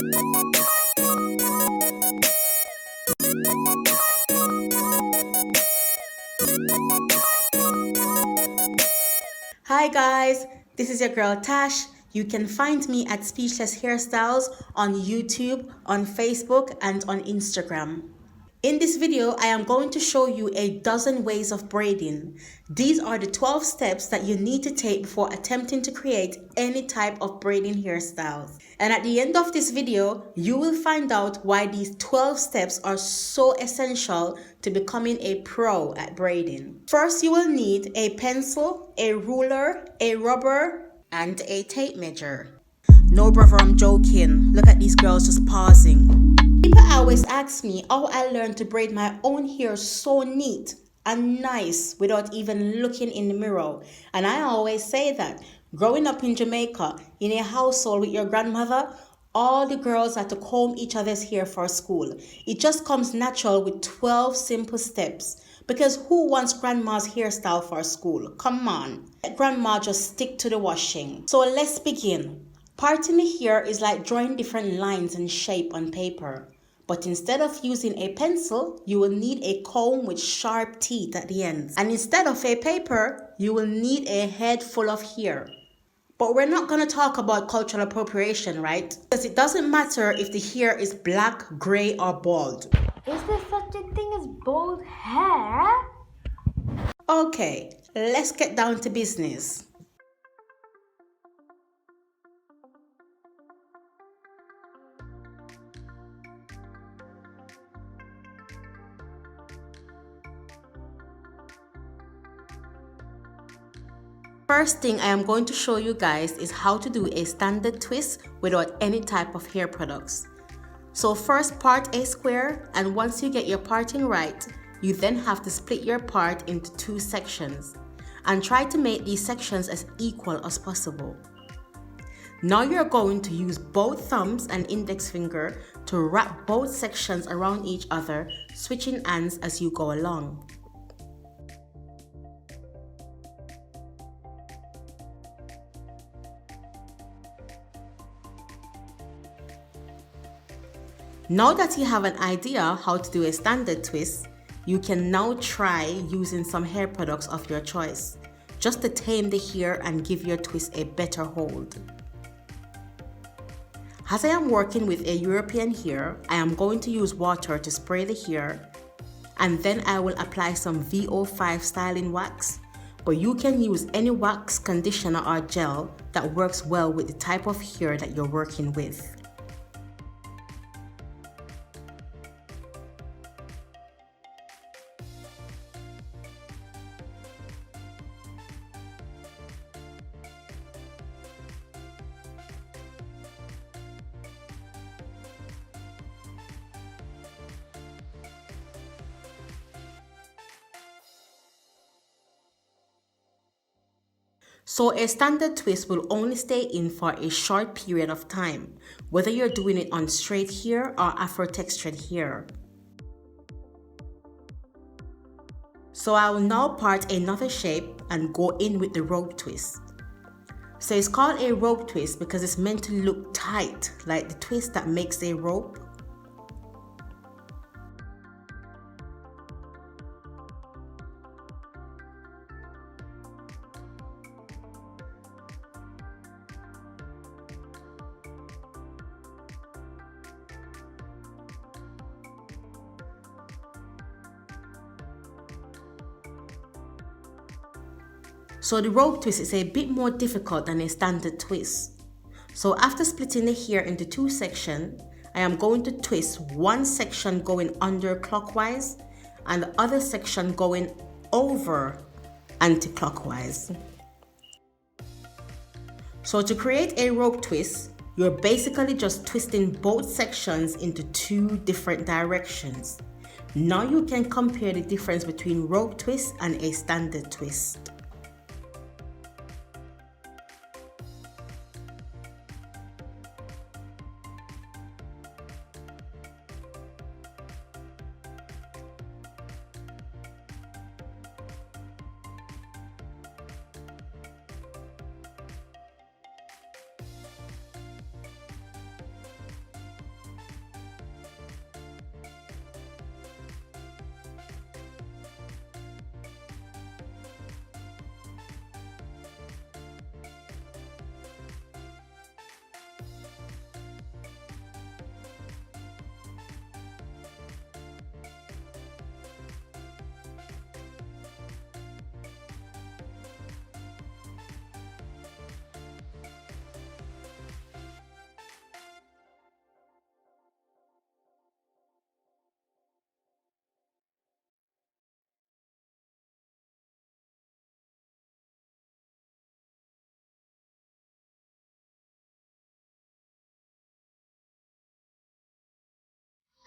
Hi guys, this is your girl Tash. You can find me at Speechless Hairstyles on YouTube, on Facebook, and on Instagram. In this video, I am going to show you a dozen ways of braiding. These are the 12 steps that you need to take before attempting to create any type of braiding hairstyles. And at the end of this video, you will find out why these 12 steps are so essential to becoming a pro at braiding. First, you will need a pencil, a ruler, a rubber, and a tape measure. No brother, I'm joking. Look at these girls just pausing. People always ask me how I learned to braid my own hair so neat and nice without even looking in the mirror. And I always say that growing up in Jamaica, in a household with your grandmother, all the girls had to comb each other's hair for school. It just comes natural with 12 simple steps. Because who wants grandma's hairstyle for school? Come on. Let grandma just stick to the washing. So let's begin. Parting the hair is like drawing different lines and shape on paper. But instead of using a pencil, you will need a comb with sharp teeth at the ends. And instead of a paper, you will need a head full of hair. But we're not going to talk about cultural appropriation, right? Because it doesn't matter if the hair is black, grey, or bald. Is there such a thing as bald hair? Okay, let's get down to business. First thing I am going to show you guys is how to do a standard twist without any type of hair products. So first part a square, and once you get your parting right, you then have to split your part into two sections and try to make these sections as equal as possible. Now you're going to use both thumbs and index finger to wrap both sections around each other, switching ends as you go along. Now that you have an idea how to do a standard twist, you can now try using some hair products of your choice, just to tame the hair and give your twist a better hold. As I am working with a European hair, I am going to use water to spray the hair, and then I will apply some VO5 styling wax, but you can use any wax, conditioner or gel that works well with the type of hair that you're working with. So a standard twist will only stay in for a short period of time, whether you're doing it on straight hair or afro textured hair. So I will now part another shape and go in with the rope twist. So it's called a rope twist because it's meant to look tight, like the twist that makes a rope. So the rope twist is a bit more difficult than a standard twist. So after splitting the hair into two sections, I am going to twist one section going under clockwise and the other section going over anti-clockwise. So to create a rope twist, you're basically just twisting both sections into two different directions. Now you can compare the difference between rope twist and a standard twist.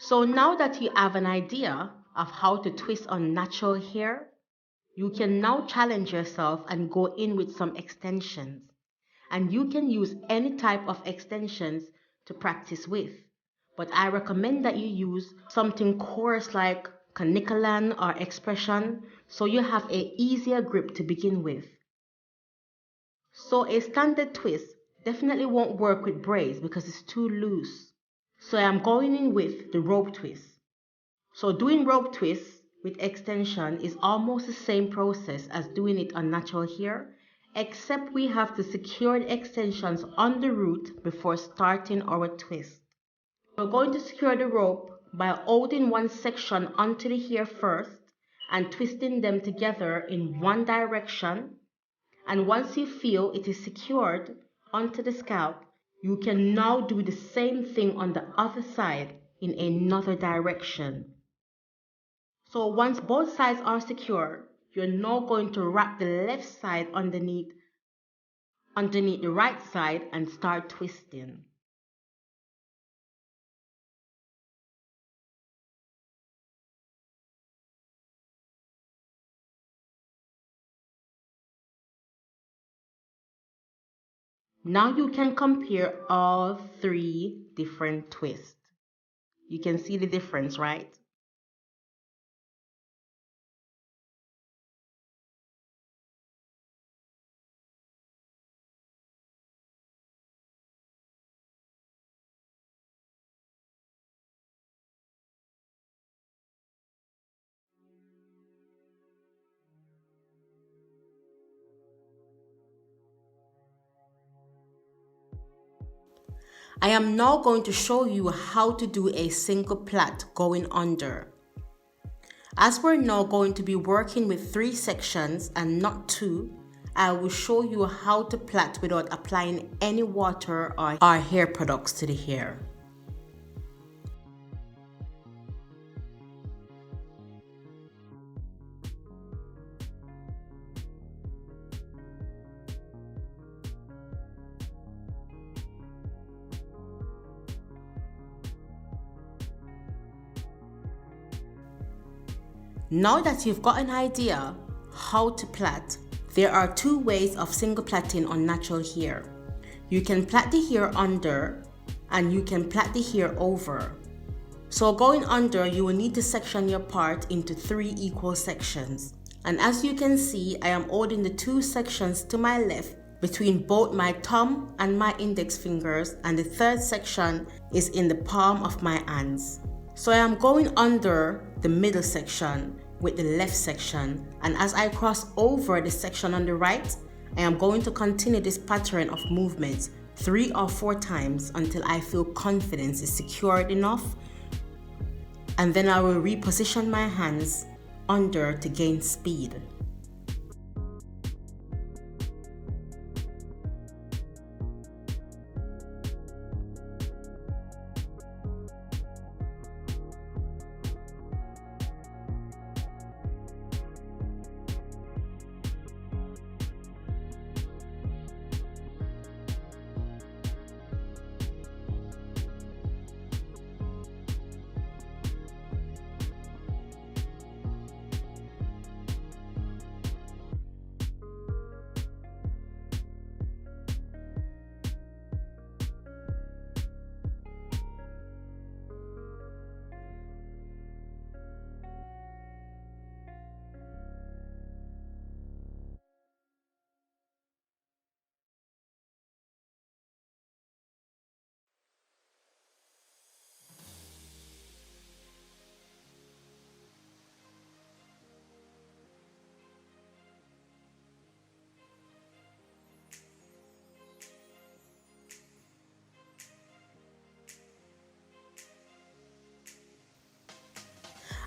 So now that you have an idea of how to twist on natural hair, you can now challenge yourself and go in with some extensions. And you can use any type of extensions to practice with. But I recommend that you use something coarse like Canicalan or Expression so you have a easier grip to begin with. So a standard twist definitely won't work with braids because it's too loose. So I am going in with the rope twist. So doing rope twists with extension is almost the same process as doing it on natural hair, except we have to secure the extensions on the root before starting our twist. We're going to secure the rope by holding one section onto the hair first and twisting them together in one direction. And once you feel it is secured onto the scalp, you can now do the same thing on the other side in another direction. So once both sides are secure, you're now going to wrap the left side underneath the right side and start twisting. Now you can compare all three different twists. You can see the difference, right? I am now going to show you how to do a single plait going under. As we're now going to be working with 3 sections and not 2, I will show you how to plait without applying any water or hair products to the hair. Now that you've got an idea how to plait, there are 2 ways of single plaiting on natural hair. You can plait the hair under and you can plait the hair over. So going under, you will need to section your part into 3 equal sections. And as you can see, I am holding the 2 sections to my left between both my thumb and my index fingers, and the 3rd section is in the palm of my hands. So I am going under the middle section with the left section, and as I cross over the section on the right, I am going to continue this pattern of movements 3 or 4 times until I feel confidence is secured enough, and then I will reposition my hands under to gain speed.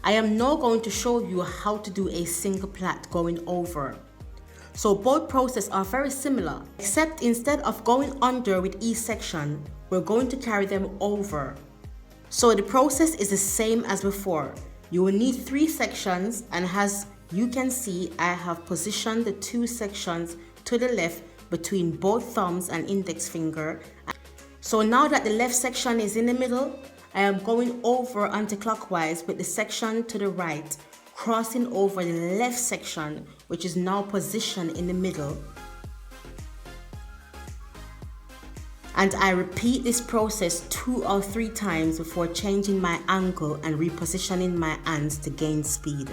I am now going to show you how to do a single plait going over. So both processes are very similar, except instead of going under with each section, we're going to carry them over. So the process is the same as before. You will need 3 sections, and as you can see, I have positioned the 2 sections to the left between both thumbs and index finger, So now that the left section is in the middle, I am going over anti-clockwise with the section to the right, crossing over the left section, which is now positioned in the middle. And I repeat this process 2 or 3 times before changing my angle and repositioning my hands to gain speed.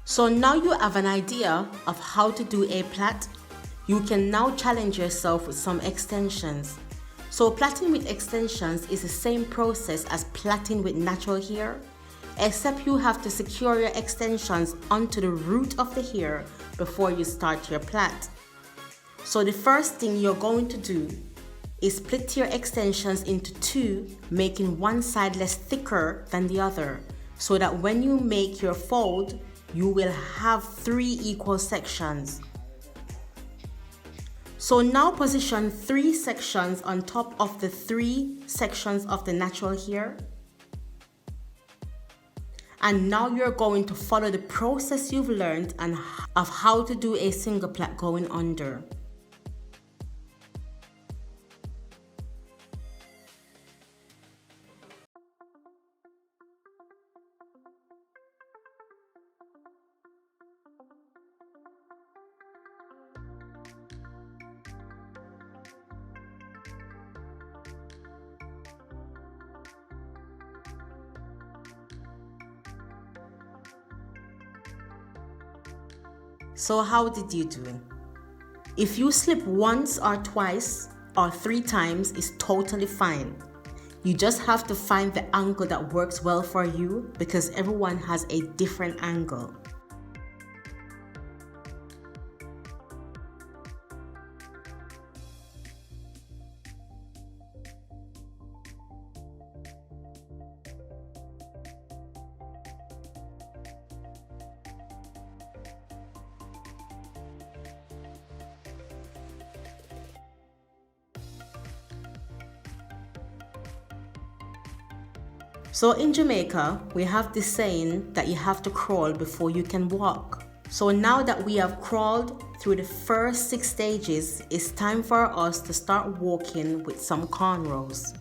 So now you have an idea of how to do a plait. You can now challenge yourself with some extensions. So plaiting with extensions is the same process as plaiting with natural hair, except you have to secure your extensions onto the root of the hair before you start your plait. So the first thing you're going to do is split your extensions into 2, making one side less thicker than the other, so that when you make your fold, you will have 3 equal sections. So now position 3 sections on top of the 3 sections of the natural hair. And now you're going to follow the process you've learned and of how to do a single plait going under. So how did you do? If you slip once or twice or 3 times is totally fine. You just have to find the angle that works well for you because everyone has a different angle. So in Jamaica, we have this saying that you have to crawl before you can walk. So now that we have crawled through the first 6 stages, it's time for us to start walking with some cornrows.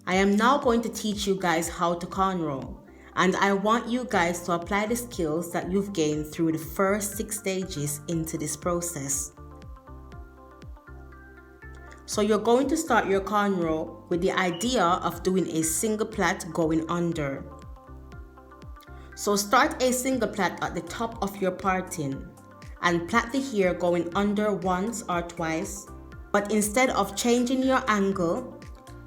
I am now going to teach you guys how to cornrow, and I want you guys to apply the skills that you've gained through the first 6 stages into this process. So So you're going to start your cornrow with the idea of doing a single plait going under. So start a single plait at the top of your parting and plait the hair going under once or twice. But instead of changing your angle,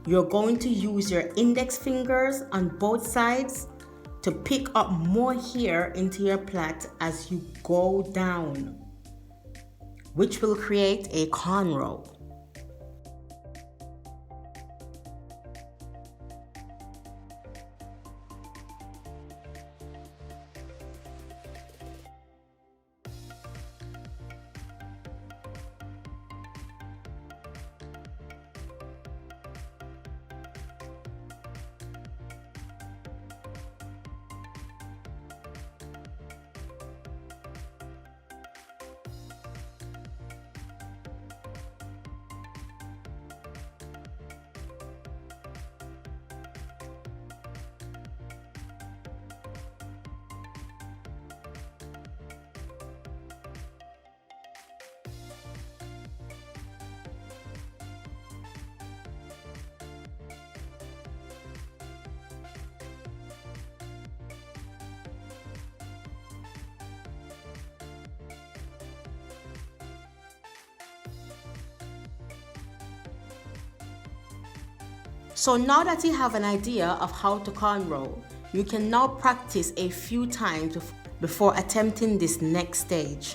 you're going to use your index fingers on both sides to pick up more hair into your plait as you go down, which will create a cornrow. So now that you have an idea of how to cornrow, you can now practice a few times before attempting this next stage.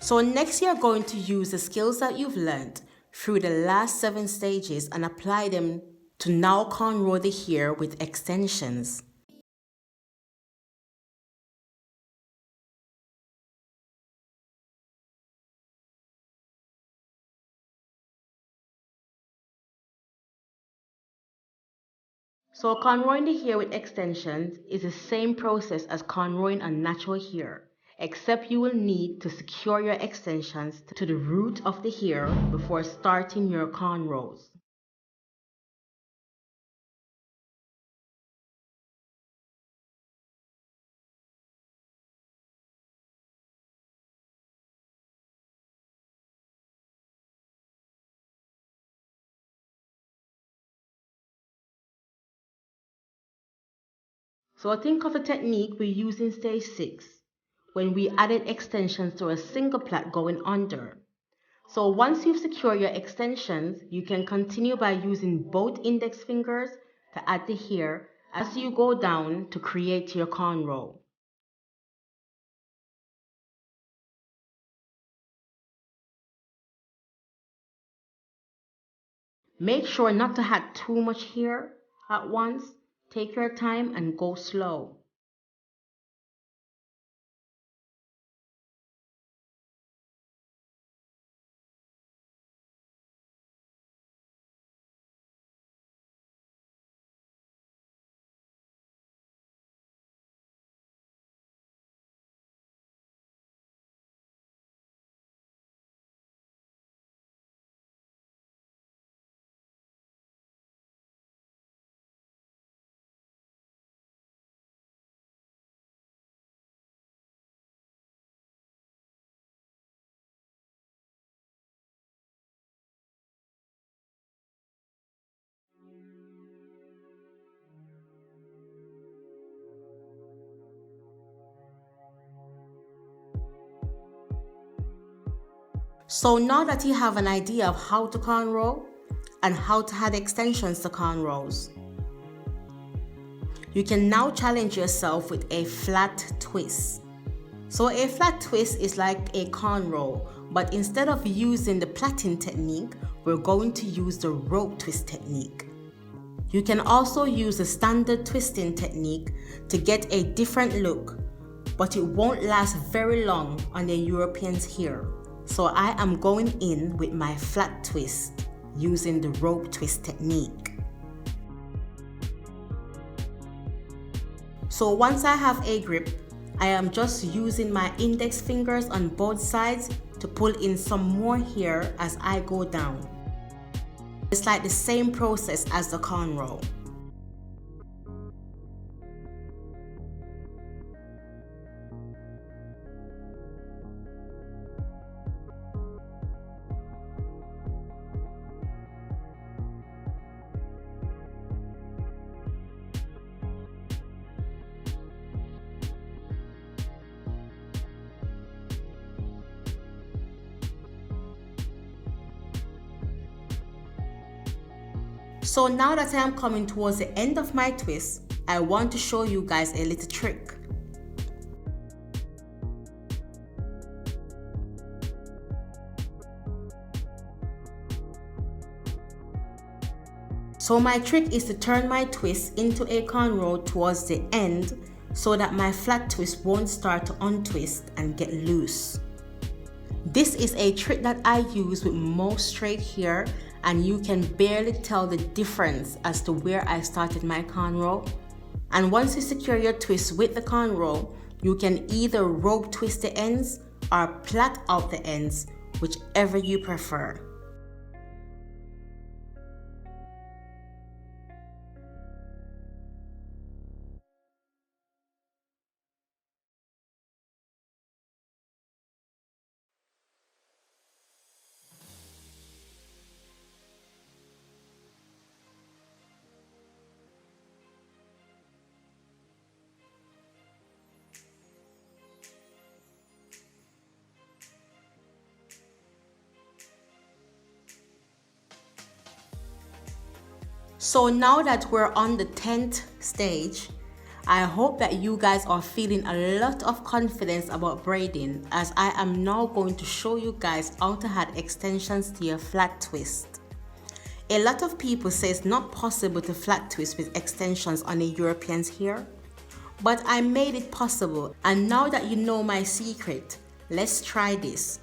So next you're going to use the skills that you've learned through the last 7 stages and apply them to now cornrow the hair with extensions. So cornrowing the hair with extensions is the same process as cornrowing on natural hair, except you will need to secure your extensions to the root of the hair before starting your cornrows. So think of the technique we used in stage 6 when we added extensions to a single plait going under. So once you've secured your extensions, you can continue by using both index fingers to add the hair as you go down to create your cornrow. Make sure not to add too much hair at once. Take your time and go slow. So now that you have an idea of how to cornrow and how to add extensions to cornrows, you can now challenge yourself with a flat twist. So a flat twist is like a cornrow, but instead of using the plaiting technique, we're going to use the rope twist technique. You can also use the standard twisting technique to get a different look, but it won't last very long on the Europeans' hair. So I am going in with my flat twist using the rope twist technique. So once I have a grip, I am just using my index fingers on both sides to pull in some more hair as I go down. It's like the same process as the cornrow. So now that I am coming towards the end of my twist, I want to show you guys a little trick. So my trick is to turn my twist into a cornrow towards the end so that my flat twist won't start to untwist and get loose. This is a trick that I use with most straight hair, and you can barely tell the difference as to where I started my cornrow. And once you secure your twist with the cornrow, you can either rope twist the ends or plait out the ends, whichever you prefer. So now that we're on the 10th stage, I hope that you guys are feeling a lot of confidence about braiding, as I am now going to show you guys how to add extensions to your flat twist. A lot of people say it's not possible to flat twist with extensions on a European's hair, but I made it possible, and now that you know my secret, let's try this.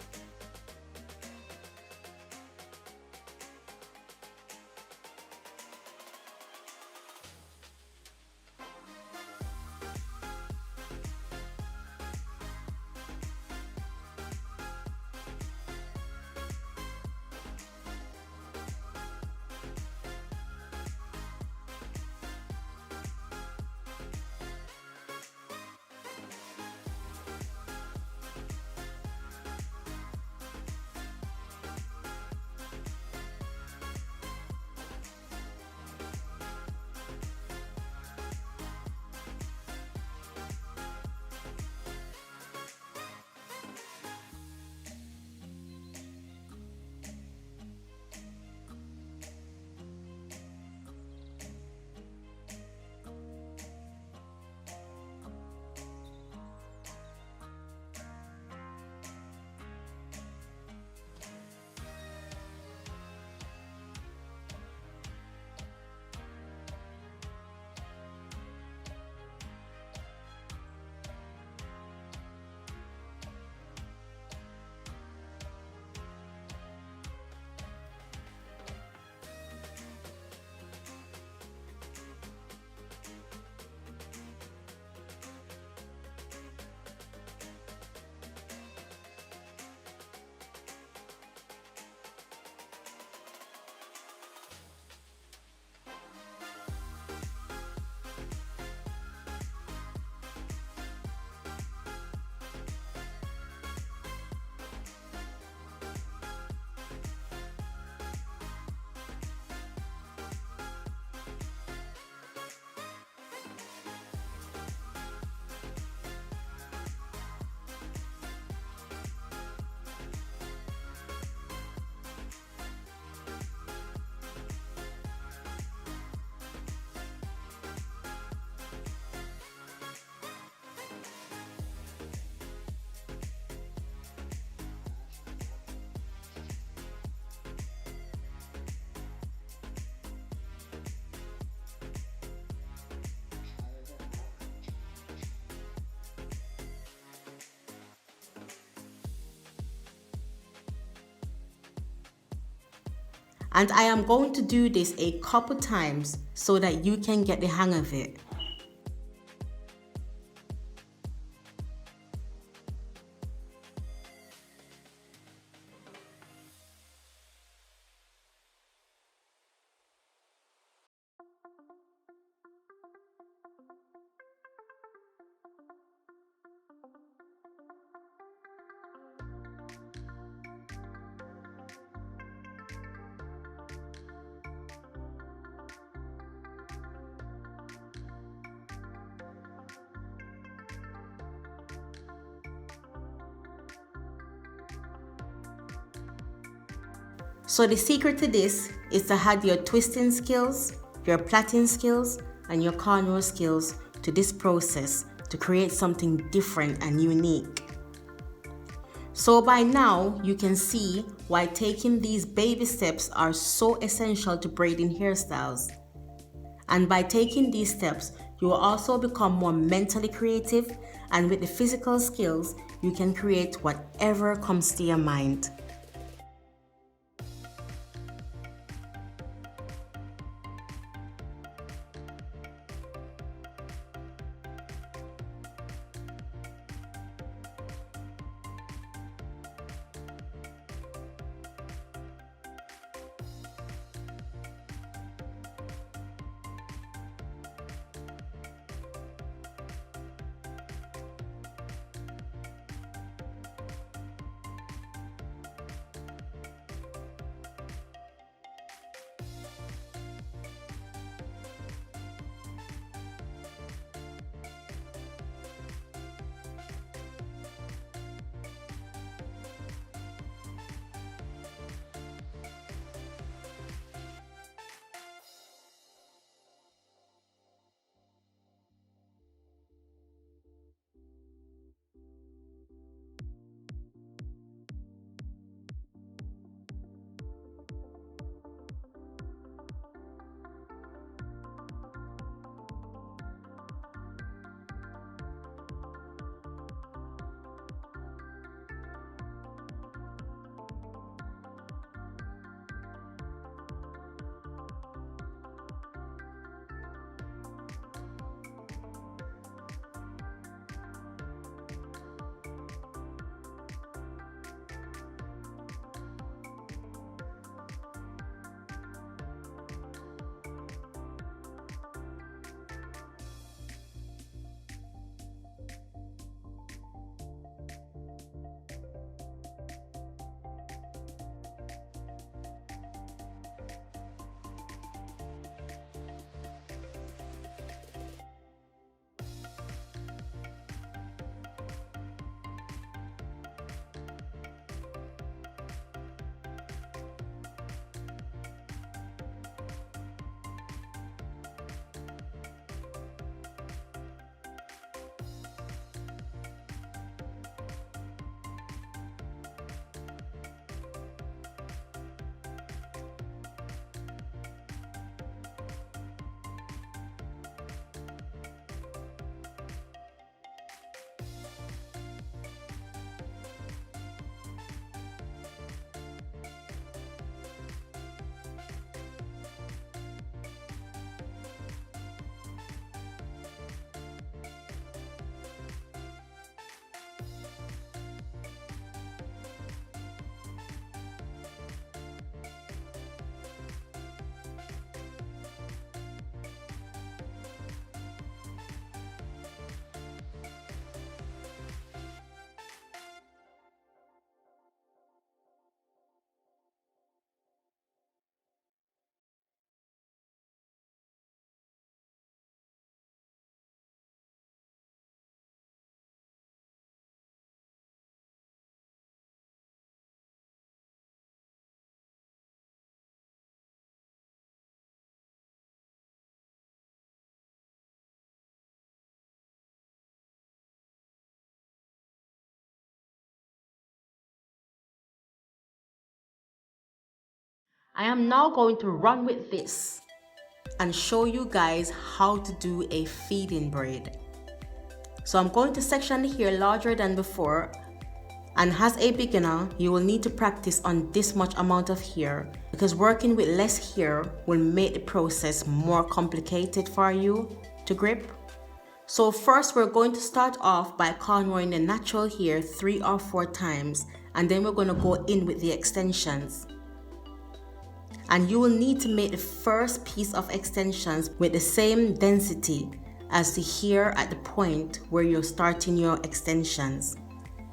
And I am going to do this a couple times so that you can get the hang of it. So the secret to this is to add your twisting skills, your plaiting skills, and your cornrow skills to this process to create something different and unique. So by now, you can see why taking these baby steps are so essential to braiding hairstyles. And by taking these steps, you will also become more mentally creative, and with the physical skills, you can create whatever comes to your mind. I am now going to run with this and show you guys how to do a feeding braid. So I'm going to section the hair larger than before, and as a beginner you will need to practice on this much amount of hair because working with less hair will make the process more complicated for you to grip. So first we're going to start off by cornrowing the natural hair 3 or 4 times, and then we're going to go in with the extensions. And you will need to make the first piece of extensions with the same density as the hair at the point where you're starting your extensions.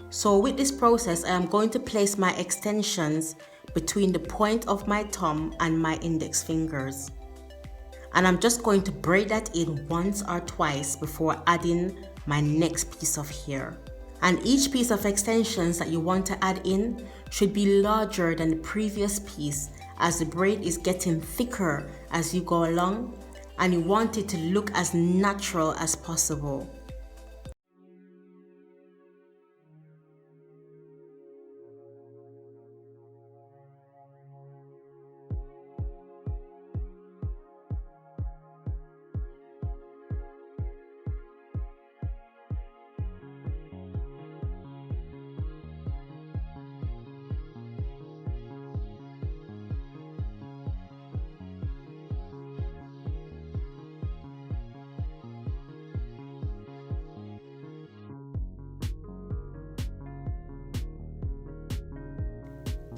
So with this process, I am going to place my extensions between the point of my thumb and my index fingers. And I'm just going to braid that in once or twice before adding my next piece of hair. And each piece of extensions that you want to add in should be larger than the previous piece, as the braid is getting thicker as you go along, and you want it to look as natural as possible.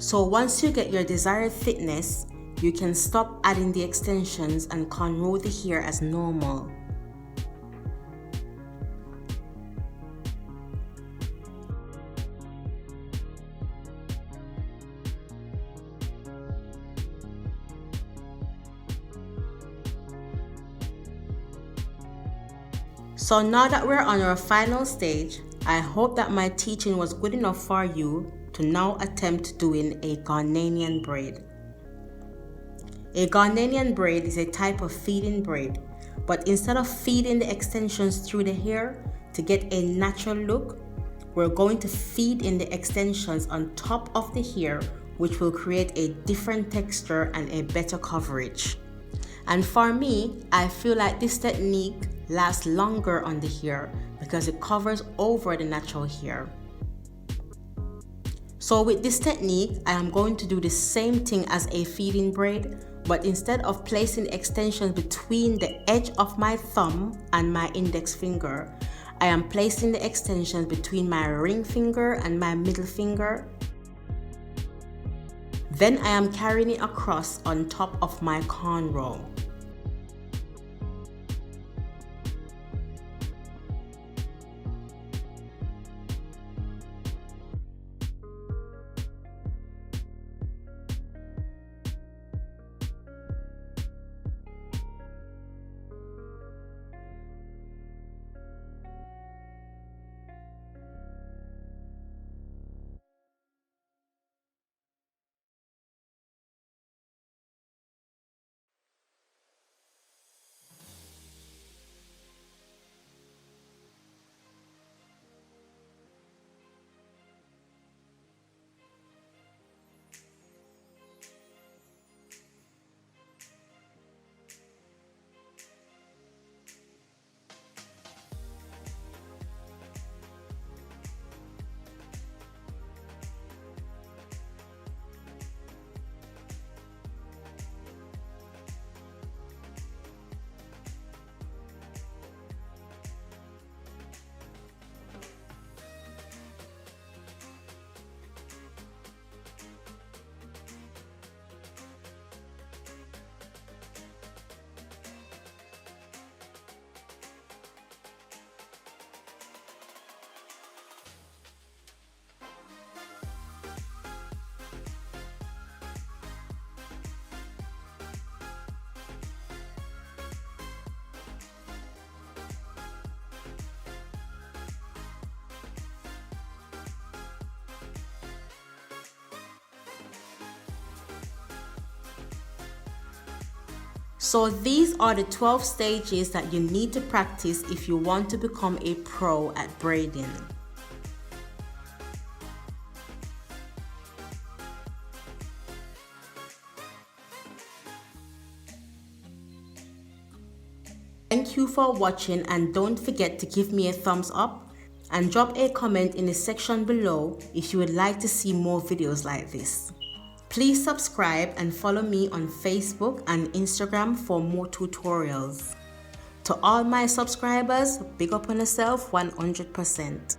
So once you get your desired thickness, you can stop adding the extensions and cornrow the hair as normal. So now that we're on our final stage, I hope that my teaching was good enough for you to now attempt doing a Garnian braid. A Garnian braid is a type of feeding braid, but instead of feeding the extensions through the hair to get a natural look, we're going to feed in the extensions on top of the hair, which will create a different texture and a better coverage. And for me, I feel like this technique lasts longer on the hair because it covers over the natural hair. So with this technique, I am going to do the same thing as a feeding braid, but instead of placing extensions between the edge of my thumb and my index finger, I am placing the extensions between my ring finger and my middle finger. Then I am carrying it across on top of my cornrow. So these are the 12 stages that you need to practice if you want to become a pro at braiding. Thank you for watching, and don't forget to give me a thumbs up and drop a comment in the section below if you would like to see more videos like this. Please subscribe and follow me on Facebook and Instagram for more tutorials. To all my subscribers, big up on yourself 100%.